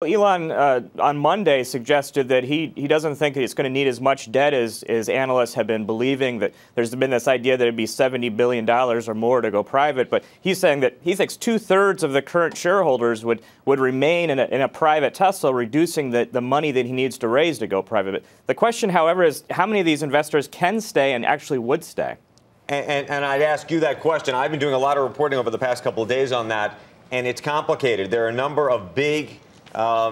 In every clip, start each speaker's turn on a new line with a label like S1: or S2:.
S1: Elon on Monday suggested that he doesn't think that it's going to need as much debt as analysts have been believing, that there's been this idea that it'd be $70 billion or more to go private. But he's saying that he thinks 2/3 of the current shareholders would remain in a private Tesla, reducing the money that he needs to raise to go private. But the question, however, is how many of these investors can stay and actually would stay?
S2: And I'd ask you that question. I've been doing a lot of reporting over the past couple of days on that, and it's complicated. There are a number of big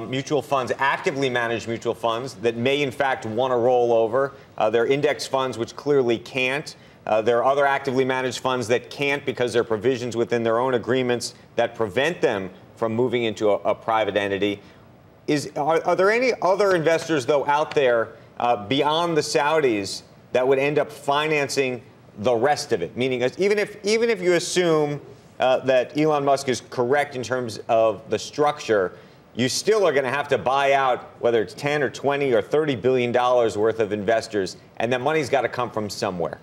S2: mutual funds, actively managed mutual funds, that may in fact want to roll over. There are index funds which clearly can't. There are other actively managed funds that can't because there are provisions within their own agreements that prevent them from moving into a private entity. Are there any other investors, though, out there beyond the Saudis that would end up financing the rest of it? Meaning, even if you assume that Elon Musk is correct in terms of the structure, you still are going to have to buy out whether it's 10 or 20 or $30 billion worth of investors, and that money's got to come from somewhere.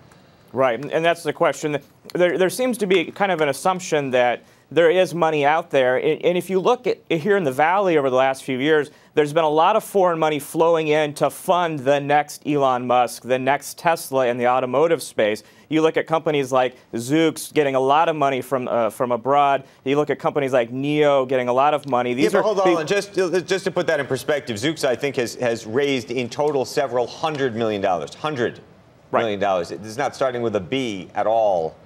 S1: Right, and that's the question. There seems to be kind of an assumption that there is money out there, and if you look at here in the Valley over the last few years, there's been a lot of foreign money flowing in to fund the next Elon Musk, the next Tesla in the automotive space. You look at companies like Zoox getting a lot of money from abroad. You look at companies like NIO getting a lot of money.
S2: Hold on, just to put that in perspective, Zoox, I think, has raised in total several $100 million. $100 million. It's not starting with a B at all.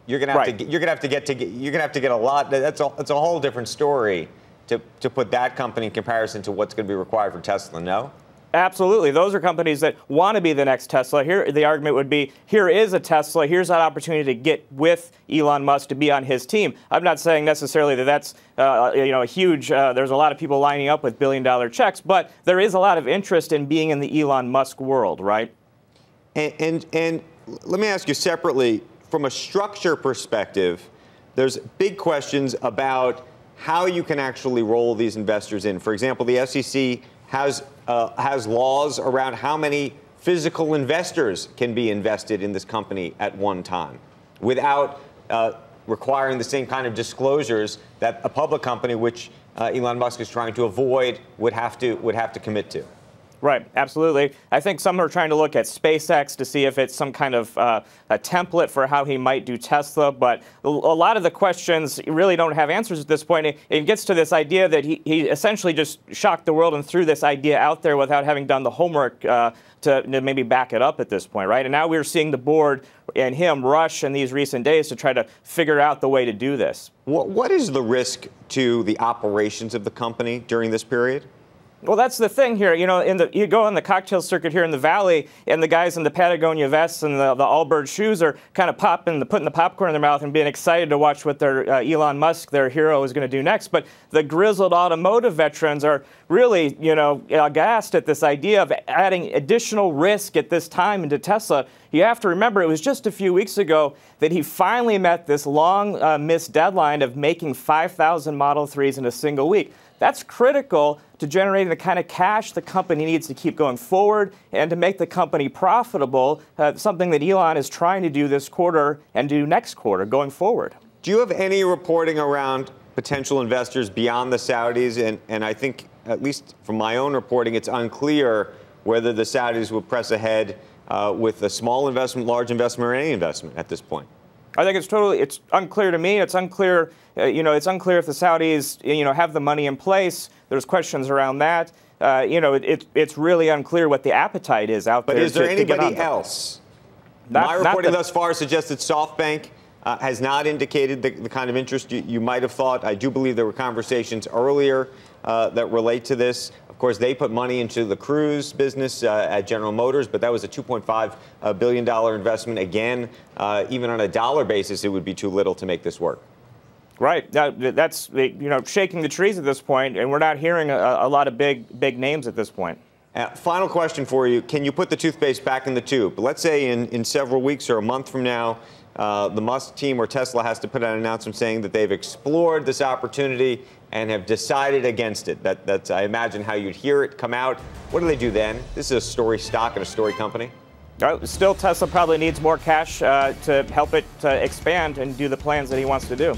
S2: You're gonna have to get a lot. That's a whole different story to put that company in comparison to what's going to be required for Tesla. No.
S1: Absolutely. Those are companies that want to be the next Tesla. Here, the argument would be, here is a Tesla. Here's that opportunity to get with Elon Musk to be on his team. I'm not saying necessarily that that's a huge. There's a lot of people lining up with billion-dollar checks, but there is a lot of interest in being in the Elon Musk world, right?
S2: And let me ask you separately, from a structure perspective, there's big questions about how you can actually roll these investors in. For example, the SEC has laws around how many physical investors can be invested in this company at one time without requiring the same kind of disclosures that a public company, which Elon Musk is trying to avoid, would have to commit to.
S1: Right, absolutely. I think some are trying to look at SpaceX to see if it's some kind of a template for how he might do Tesla, but a lot of the questions really don't have answers at this point. It gets to this idea that he essentially just shocked the world and threw this idea out there without having done the homework to maybe back it up at this point, right? And now we're seeing the board and him rush in these recent days to try to figure out the way to do this.
S2: What is the risk to the operations of the company during this period?
S1: Well, that's the thing here. You know, you go on the cocktail circuit here in the Valley, and the guys in the Patagonia vests and the Allbirds shoes are kind of putting the popcorn in their mouth and being excited to watch what their Elon Musk, their hero, is going to do next. But the grizzled automotive veterans are really, aghast at this idea of adding additional risk at this time into Tesla. You have to remember, it was just a few weeks ago that he finally met this long missed deadline of making 5,000 Model 3s in a single week. That's critical to generating the kind of cash the company needs to keep going forward and to make the company profitable, something that Elon is trying to do this quarter and do next quarter going forward.
S2: Do you have any reporting around potential investors beyond the Saudis? And I think, at least from my own reporting, it's unclear whether the Saudis will press ahead with a small investment, large investment, or any investment at this point.
S1: I think it's unclear to me. It's unclear, it's unclear if the Saudis, have the money in place. There's questions around that. It's really unclear what the appetite is out there.
S2: But is there anybody else? My reporting thus far suggests that SoftBank has not indicated the kind of interest you might have thought. I do believe there were conversations earlier that relate to this. Of course, they put money into the cruise business at General Motors, but that was a $2.5 billion investment. Again, even on a dollar basis, it would be too little to make this work.
S1: Right. That's shaking the trees at this point, and we're not hearing a lot of big names at this point.
S2: Final question for you. Can you put the toothpaste back in the tube? Let's say in several weeks or a month from now, the Musk team or Tesla has to put out an announcement saying that they've explored this opportunity and have decided against it. That's, I imagine, how you'd hear it come out. What do they do then? This is a story stock and a story company.
S1: Still, Tesla probably needs more cash to help it expand and do the plans that he wants to do.